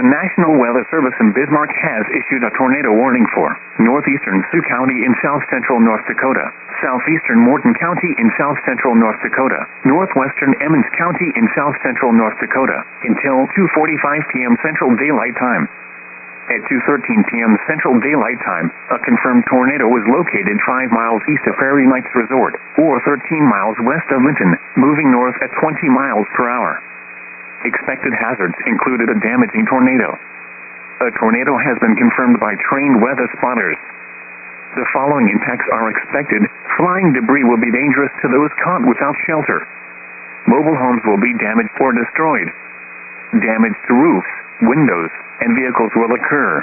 National Weather Service in Bismarck has issued a tornado warning for northeastern Sioux County in south-central North Dakota, southeastern Morton County in south-central North Dakota, northwestern Emmons County in south-central North Dakota, until 2:45 p.m. Central Daylight Time. At 2:13 p.m. Central Daylight Time, a confirmed tornado was located 5 miles east of Prairie Knights Resort, or 13 miles west of Linton, moving north at 20 miles per hour. Expected hazards included a damaging tornado. A tornado has been confirmed by trained weather spotters. The following impacts are expected. Flying debris will be dangerous to those caught without shelter. Mobile homes will be damaged or destroyed. Damage to roofs, windows, and vehicles will occur.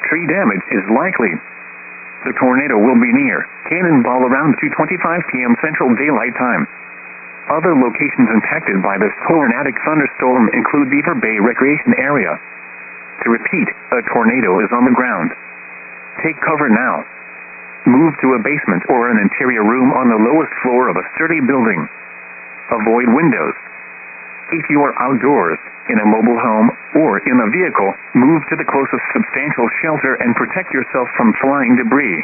Tree damage is likely. The tornado will be near Cannonball around 2:25 p.m. Central Daylight Time. Other locations impacted by this tornadic thunderstorm include Beaver Bay Recreation Area. To repeat, a tornado is on the ground. Take cover now. Move to a basement or an interior room on the lowest floor of a sturdy building. Avoid windows. If you are outdoors, in a mobile home, or in a vehicle, move to the closest substantial shelter and protect yourself from flying debris.